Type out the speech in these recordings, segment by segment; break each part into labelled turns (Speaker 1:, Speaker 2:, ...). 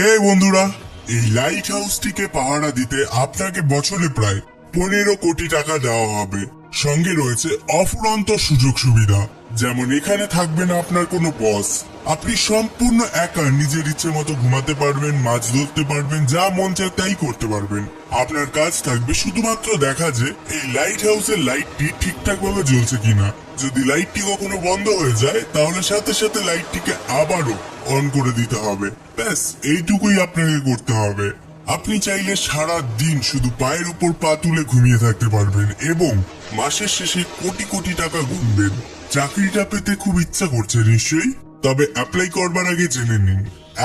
Speaker 1: এই বন্ধুরা, এই লাইট হাউসটিকে পাহারা দিতে আপনাকে বছরে প্রায় 15 কোটি টাকা দেওয়া হবে। সঙ্গে রয়েছে অফুরন্ত সুযোগ সুবিধা, যেমন এখানে থাকবে না আপনার কোনো বস। আপনি সম্পূর্ণ একা নিজের ইচ্ছে মতো ঘুমাতে পারবেন, মাছ ধরতে পারবেন, যা মন চায় তাই করতে পারবেন। আপনার কাজ থাকবে শুধুমাত্র দেখা যে এই লাইট হাউসের লাইটটি ঠিকঠাক ভাবে জ্বলছে কিনা। যদি লাইটটি কখনো বন্ধ হয়ে যায় তাহলে সাথে সাথে লাইটটিকে আবারও অন করে দিতে হবে। ব্যাস এইটুকুই আপনাকে করতে হবে। আপনি চাইলে সারা দিন শুধু পায়ের উপর পা তুলে ঘুমিয়ে থাকতে পারবেন এবং মাসের শেষে কোটি কোটি টাকা গুনবেন। চাকরিটা পেতে খুব ইচ্ছা করছে নিশ্চয়ই? তবে অ্যাপ্লাই করবার আগে জেনে নিন,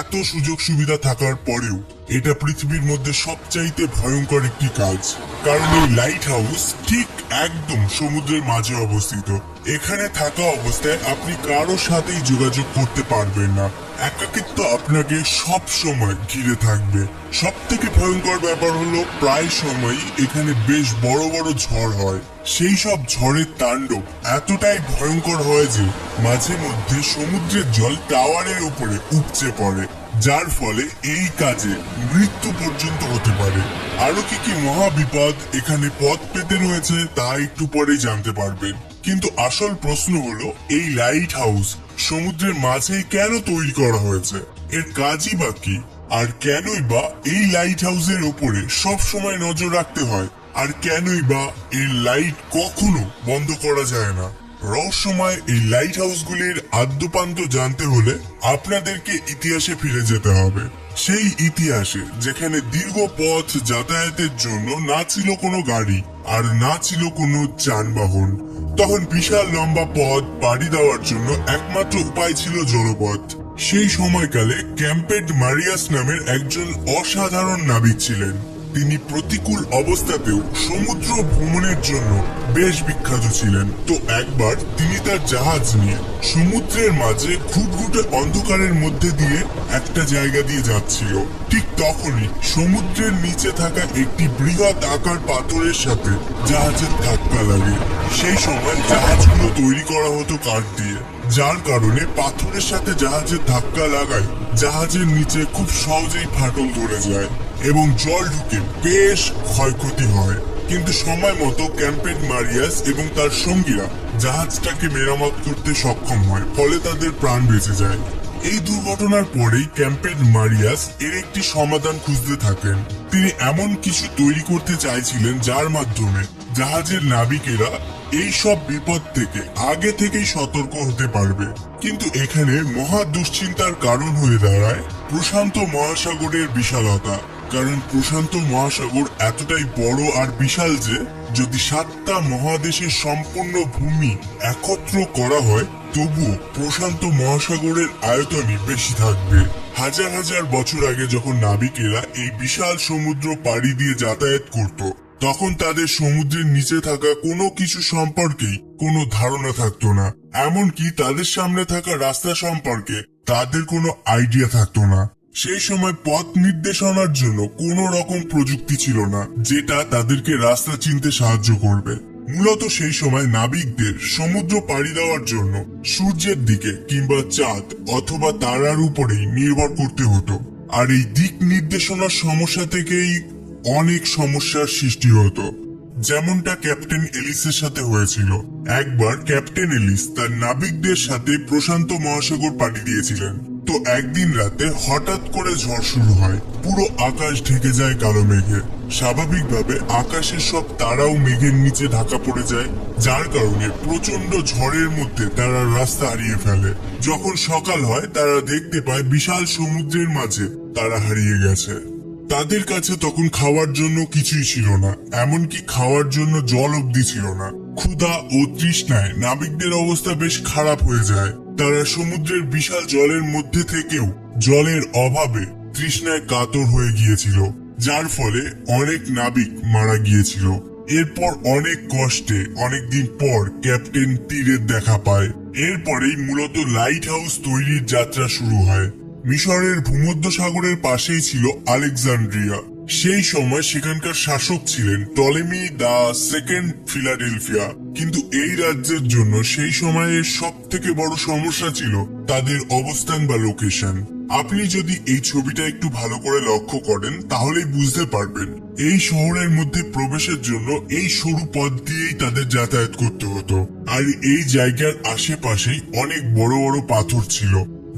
Speaker 1: এত সুযোগ সুবিধা থাকার পরেও এটা পৃথিবীর মধ্যে সবচাইতে ভয়ঙ্কর একটি কাজ। কারণ এই লাইট হাউস ঠিক একদম সমুদ্রের মাঝে অবস্থিত। এখানে থাকা অবস্থায় আপনি কারোর সাথেই যোগাযোগ করতে পারবেন না। একাকিত্ব আপনাকে সব সময় ঘিরে থাকবে। সব থেকে ভয়ঙ্কর ব্যাপার হলো প্রায় সময়ই এখানে বেশ বড় বড় ঝড় হয়। সেই সব ঝড়ের তাণ্ডব এতটাই ভয়ঙ্কর হয় যে মাঝে মধ্যে সমুদ্রের জল টাওয়ারের উপরে উপচে পড়ে, যার ফলে এই কাজে মৃত্যু পর্যন্ত হতে পারে। আরো কি কি মহা বিপদ এখানে পথ পেতে রয়েছে তা একটু পরেই জানতে পারবেন। কিন্তু আসল প্রশ্ন হলো, এই লাইট হাউস সমুদ্রের মাঝেই কেন তৈরি করা হয়েছে? এর কাজই বা কি? আর কেনই বা এই লাইট হাউসের উপরে সব সময় নজর রাখতে হয়? আর কেনই বা এর লাইট কখনো বন্ধ করা যায় না? রহস্যময় এই লাইট হাউসগুলির আদ্যপান্ত জানতে হলে আপনাদেরকে ইতিহাসে ফিরে যেতে হবে। সেই ইতিহাসে যেখানে দীর্ঘ পথ যাতায়াতের জন্য না ছিল কোনো গাড়ি আর না ছিল কোনো যানবাহন। তখন বিশাল লম্বা পথ পাড়ি দেওয়ার জন্য একমাত্র উপায় ছিল জলপথ। সেই সময়কালে ক্যাম্পেড মারিয়াস নামের একজন অসাধারণ নাবিক ছিলেন। তিনি প্রতিকূল অবস্থাতেও সমুদ্র ভ্রমণের জন্য বেশ বিখ্যাত ছিলেন। তো একবার তিনি তার জাহাজ নিয়ে সমুদ্রের মাঝে ঘুটঘুটে অন্ধকারের মধ্যে দিয়ে একটা জায়গা দিয়ে যাচ্ছিল। ঠিক তখনই সমুদ্রের নিচে থাকা একটি বৃহৎ আকার পাথরের সাথে জাহাজের ধাক্কা লাগে। সেই সময় জাহাজগুলো তৈরি করা হতো কাঠ দিয়ে, যার কারণে পাথরের সাথে জাহাজের ধাক্কা লাগায় জাহাজের নিচে খুব সহজেই ফাটল ধরে যায় এবং জল ঢুকে বেশ ক্ষয়ক্ষতি হয়। কিন্তু সময় মতো ক্যাম্পেড মারিয়াস এবং তার সঙ্গীরা জাহাজটাকে মেরামত করতে সক্ষম হয়, ফলে তাদের প্রাণ বেঁচে যায়। এই দুর্ঘটনার পরেই ক্যাম্পেড মারিয়াস এর একটি সমাধান খুঁজতে থাকেন। তিনি এমন কিছু তৈরি করতে চাইছিলেন যার মাধ্যমে জাহাজের নাবিকেরা এই সব বিপদ থেকে আগে থেকেই সতর্ক হতে পারবে। কিন্তু এখানে মহা দুশ্চিন্তার কারণ হয়ে দাঁড়ায় প্রশান্ত মহাসাগরের বিশালতা। কারণ প্রশান্ত মহাসাগর এতটাই বড় আর বিশাল যে যদি 7টা মহাদেশের সম্পূর্ণ ভূমি একত্র করা হয় তবুও প্রশান্ত মহাসাগরের আয়তনই বেশি থাকবে। হাজার হাজার বছর আগে যখন নাবিকেরা এই বিশাল সমুদ্র পাড়ি দিয়ে যাতায়াত করত, তখন তাদের সমুদ্রের নিচে থাকা কোনো কিছু সম্পর্কেই কোনো ধারণা থাকতো না। এমনকি তাদের সামনে থাকা রাস্তা সম্পর্কে তাদের কোনো আইডিয়া থাকতো না। সেই সময় পথ নির্দেশনার জন্য কোনো রকম প্রযুক্তি ছিল না যেটা তাদেরকে রাস্তা চিনতে সাহায্য করবে। মূলত সেই সময় নাবিকদের সমুদ্র পাড়ি দেওয়ার জন্য সূর্যের দিকে কিংবা চাঁদ অথবা তারার উপরেই নির্ভর করতে হতো। আর এই দিক নির্দেশনার সমস্যা থেকেই অনেক সমস্যার সৃষ্টি হতো, যেমনটা ক্যাপ্টেন এলিসের সাথে হয়েছিল। একবার ক্যাপ্টেন এলিস তার নাবিকদের সাথে প্রশান্ত মহাসাগর পাড়ি দিয়েছিলেন। তো একদিন রাতে হঠাৎ করে ঝড় শুরু হয়, পুরো আকাশ ঢেকে যায় কালো মেঘে। স্বাভাবিকভাবে আকাশের সব তারাও মেঘের নিচে ঢাকা পড়ে যায়, যার কারণে প্রচন্ড ঝড়ের মধ্যে তারা রাস্তা হারিয়ে ফেলে। যখন সকাল হয় তারা দেখতে পায় বিশাল সমুদ্রের মাঝে তারা হারিয়ে গেছে। তাদের কাছে তখন খাওয়ার জন্য কিছুই ছিল না, এমনকি খাওয়ার জন্য জল অবধি ছিল না। ক্ষুধা ও তৃষ্ণায় নাবিকদের অবস্থা বেশ খারাপ হয়ে যায়। তারা সমুদ্রের বিশাল জলের মধ্যে থেকেও জলের অভাবে তৃষ্ণায় কাতর হয়ে গিয়েছিল, যার ফলে অনেক নাবিক মারা গিয়েছিল। এরপর অনেক কষ্টে অনেকদিন পর ক্যাপ্টেন তীরের দেখা পায়। এরপরেই মূলত লাইট হাউস তৈরির যাত্রা শুরু হয়। মিশরের ভূমধ্যসাগরের পাশেই ছিল আলেকজান্দ্রিয়া। সেই সময় সেখানকার শাসক ছিলেন টলেমি দা সেকেন্ড ফিলাডেলফিয়া। কিন্তু এই রাজ্যের জন্য সেই সময়ের সব থেকে বড় সমস্যা ছিল তাদের অবস্থান বা লোকেশন। আপনি যদি এই ছবিটা একটু ভালো করে লক্ষ্য করেন তাহলেই বুঝতে পারবেন এই শহরের মধ্যে প্রবেশের জন্য এই সরু পথ দিয়েই তাদের যাতায়াত করতে হতো। আর এই জায়গার আশেপাশেই অনেক বড় বড় পাথর ছিল,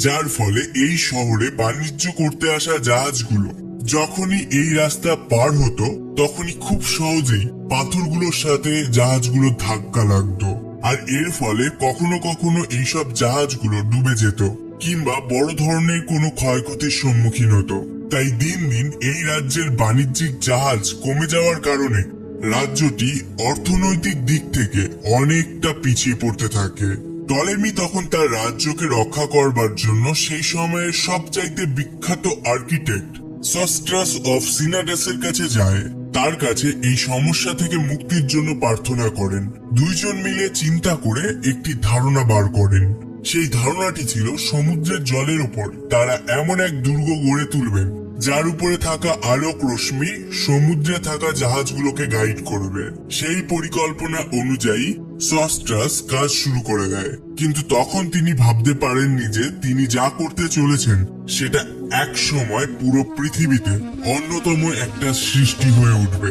Speaker 1: যার ফলে এই শহরে বাণিজ্য করতে আসা জাহাজগুলো যখনই এই রাস্তা পার হতো তখনই খুব সহজেই পাথরগুলোর সাথে জাহাজগুলো ধাক্কা লাগতো। আর এর ফলে কখনো কখনো এইসব জাহাজগুলো ডুবে যেত কিংবা বড় ধরনের কোনো ক্ষয়ক্ষতির সম্মুখীন হতো। তাই দিন দিন এই রাজ্যের বাণিজ্যিক জাহাজ কমে যাওয়ার কারণে রাজ্যটি অর্থনৈতিক দিক থেকে অনেকটা পিছিয়ে পড়তে থাকে। টলেমি তখন তার রাজ্যকে রক্ষা করবার জন্য সেই সময়ের সবচাইতে বিখ্যাত আর্কিটেক্ট সস্ট্রাস অফ সিনাডাসের কাছে যায়। তার কাছে এই সমস্যা থেকে মুক্তির জন্য প্রার্থনা করেন। দুইজন মিলে চিন্তা করে একটি ধারণা বার করেন। সেই ধারণাটি ছিল সমুদ্রের জলের উপর তারা এমন এক দুর্গ গড়ে তুলবেন যার উপরে থাকা আলোক রশ্মি সমুদ্রে থাকা জাহাজগুলোকে গাইড করবে। সেই পরিকল্পনা অনুযায়ী সস্ট্রাস কাজ শুরু করে দেয়, কিন্তু তখন তিনি ভাবতে পারেননি যে তিনি যা করতে চলেছেন সেটা এক সময় পুরো পৃথিবীতে অন্যতম একটা সৃষ্টি হয়ে উঠবে,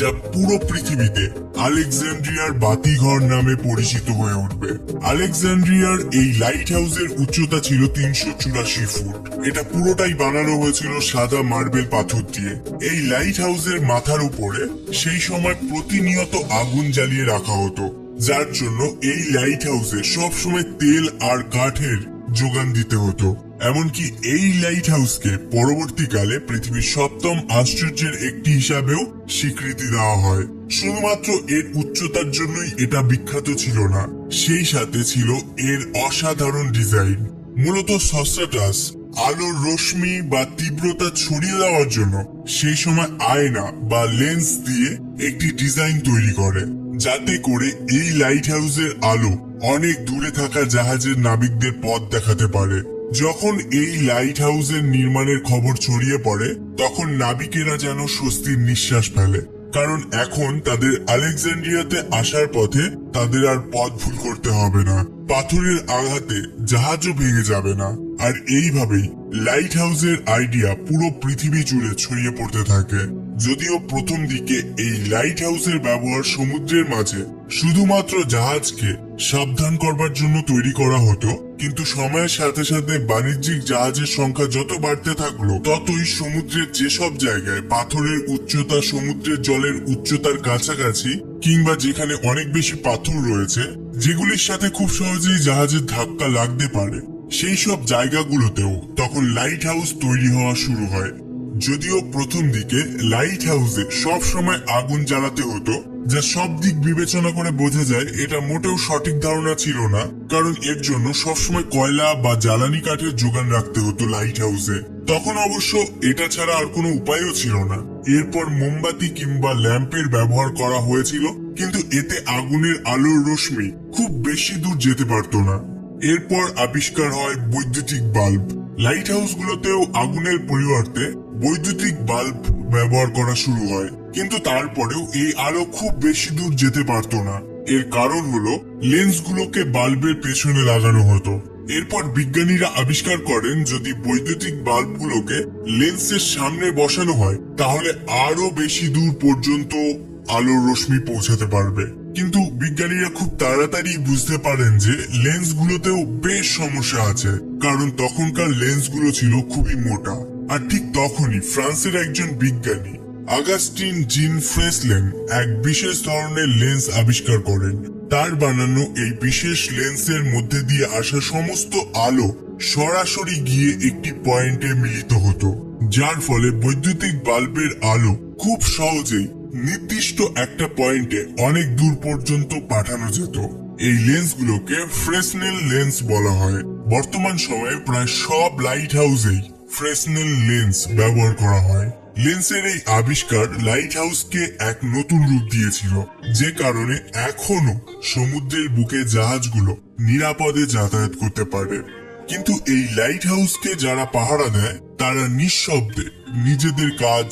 Speaker 1: যা পুরো পৃথিবীতে আলেকজান্দ্রিয়ার বাতিঘর নামে পরিচিত হয়ে উঠবে। আলেকজান্দ্রিয়ার এই লাইট হাউসের উচ্চতা ছিল 384 ফুট। এটা পুরোটাই বানানো হয়েছিল সাদা মার্বেল পাথর দিয়ে। এই লাইট হাউসের মাথার উপরে সেই সময় প্রতিনিয়ত আগুন জ্বালিয়ে রাখা হতো, যার জন্য এই লাইট হাউসে সবসময় তেল আর কাঠের যোগান দিতে হতো। এমনকি এই লাইট হাউসকে পরবর্তীকালে পৃথিবীর 7ম আশ্চর্যের একটি হিসাবেও স্বীকৃতি দেওয়া হয়। শুধুমাত্র এর উচ্চতার জন্যই এটা বিখ্যাত ছিল না, সেই সাথে ছিল এর অসাধারণ ডিজাইন। মূলত সস্ট্রাটাস আলোর রশ্মি বা তীব্রতা ছড়িয়ে দেওয়ার জন্য সেই সময় আয়না বা লেন্স দিয়ে একটি ডিজাইন তৈরি করে, যাতে করে এই লাইট হাউসের আলো অনেক দূরে থাকা জাহাজের নাবিকদের পথ দেখাতে পারে। যখন এই লাইট হাউসের নির্মাণের খবর ছড়িয়ে পড়ে তখন নাবিকেরা যেন স্বস্তির নিঃশ্বাস ফেলে, কারণ এখন তাদের আলেকজান্দ্রিয়াতে আসার পথে তাদের আর পথ ভুল করতে হবে না। পাথরের আঘাতে জাহাজও ভেঙে যাবে না। আর এইভাবেই লাইট হাউসের আইডিয়া পুরো পৃথিবী জুড়ে ছড়িয়ে পড়তে থাকে। যদিও প্রথম দিকে এই লাইট হাউসের ব্যবহার সমুদ্রের মাঝে শুধুমাত্র জাহাজকে সাবধান করবার জন্য তৈরি করা হতো, কিন্তু সময়ের সাথে সাথে বাণিজ্যিক জাহাজের সংখ্যা যত বাড়তে থাকলো ততই সমুদ্রের যেসব জায়গায় পাথরের উচ্চতা সমুদ্রের জলের উচ্চতার কাছাকাছি কিংবা যেখানে অনেক বেশি পাথর রয়েছে যেগুলির সাথে খুব সহজেই জাহাজের ধাক্কা লাগতে পারে, সেই সব জায়গাগুলোতেও তখন লাইট হাউস তৈরি হওয়া শুরু হয়। যদিও প্রথম দিকে লাইট হাউসে সব সময় আগুন জ্বালাতে হতো, যা সব দিক বিবেচনা করে বোঝা যায় এটা মোটেও সঠিক ধারণা ছিল না, কারণ এর জন্য সবসময় কয়লা বা জ্বালানি কাঠের যোগান রাখতে হতো লাইট হাউসে। তখন অবশ্য এটা ছাড়া আর কোনো উপায়ও ছিল না। এরপর মোমবাতি কিংবা ল্যাম্পের ব্যবহার করা হয়েছিল, কিন্তু এতে আগুনের আলোর রশ্মি খুব বেশি দূর যেতে পারত না। এরপর আবিষ্কার হয় বৈদ্যুতিক বাল্ব। লাইট হাউসগুলোতেও আগুনের পরিবর্তে বৈদ্যুতিক বাল্ব ব্যবহার করা শুরু হয়, কিন্তু তারপরেও এই আলো খুব বেশি দূর যেতে পারত না। এর কারণ হলো লেন্সগুলোকে বাল্বের পেছনে লাগানো হতো। এরপর বিজ্ঞানীরা আবিষ্কার করেন যদি বৈদ্যুতিক বাল্বগুলোকে লেন্সের সামনে বসানো হয় তাহলে আরো বেশি দূর পর্যন্ত আলোর রশ্মি পৌঁছাতে পারবে। কিন্তু বিজ্ঞানীরা খুব তাড়াতাড়ি বুঝতে পারেন যে লেন্সগুলোতেও বেশ সমস্যা আছে, কারণ তখনকার লেন্সগুলো ছিল খুবই মোটা। আর ঠিক তখনই ফ্রান্সের একজন বিজ্ঞানী আগাস্টিন জিন ফ্রেসলেন এক বিশেষ ধরনের লেন্স আবিষ্কার করেন। তার বানানো এই বিশেষ লেন্সের মধ্যে দিয়ে আসা সমস্ত আলো সরাসরি গিয়ে একটি পয়েন্টে মিলিত হতো, যার ফলে বৈদ্যুতিক বাল্বের আলো খুব সহজেই নির্দিষ্ট একটা পয়েন্টে অনেক দূর পর্যন্ত পাঠানো যেত। এই লেন্সগুলোকে ফ্রেসনেল লেন্স বলা হয়। বর্তমান সময়ে প্রায় সব লাইট হাউসেই ফ্রেসনেল লেন্স ব্যবহার করা হয়। লেন্সের এই আবিষ্কার লাইট হাউসকে এক নতুন রূপ দিয়েছিল, যে কারণে এখনো সমুদ্রের বুকে জাহাজগুলো নিরাপদে যাতায়াত করতে পারে। কিন্তু এই লাইট হাউসকে যারা পাহারা দেয় তারা নিঃশব্দে নিজেদের কাজ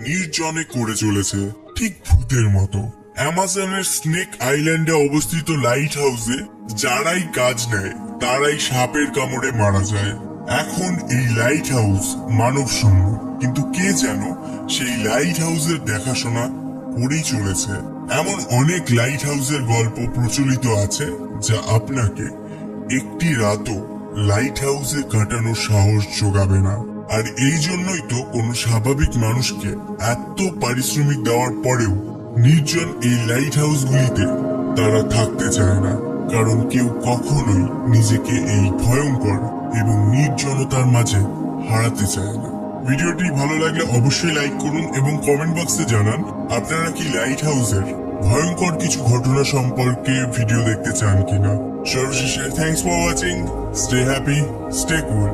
Speaker 1: নির্জনে করে চলেছে, ঠিক ভূতের মতো। অ্যামাজনের স্নেক আইল্যান্ডে অবস্থিত লাইট হাউসে যারাই কাজ নেয় তারাই সাপের কামড়ে মারা যায়। এখন এই লাইট হাউস মানব শূন্য, কিন্তু কে যেন সেই লাইট হাউসের দেখাশোনা করেই চলেছে। এমন অনেক লাইট হাউসের গল্প প্রচলিত আছে যা আপনাকে একটি রাতও লাইট হাউসে কাটানোর সাহস যোগাবে না। আর এই জন্যই তো কোনো স্বাভাবিক মানুষকে এত পারিশ্রমিক দেওয়ার পরেও নির্জন এই লাইট হাউসগুলিতে তারা থাকতে চায় না, কারণ কেউ কখনোই নিজেকে এই ভয়ঙ্কর এবং নির্জনতার মাঝে হারাতে চায় না। ভিডিওটি ভালো লাগলে অবশ্যই লাইক করুন এবং কমেন্ট বক্সে জানান আপনারা কি লাইট হাউসের ভয়ঙ্কর কিছু ঘটনা সম্পর্কে ভিডিও দেখতে চান কিনা। সর্বশেষে thanks for watching, stay happy, stay cool.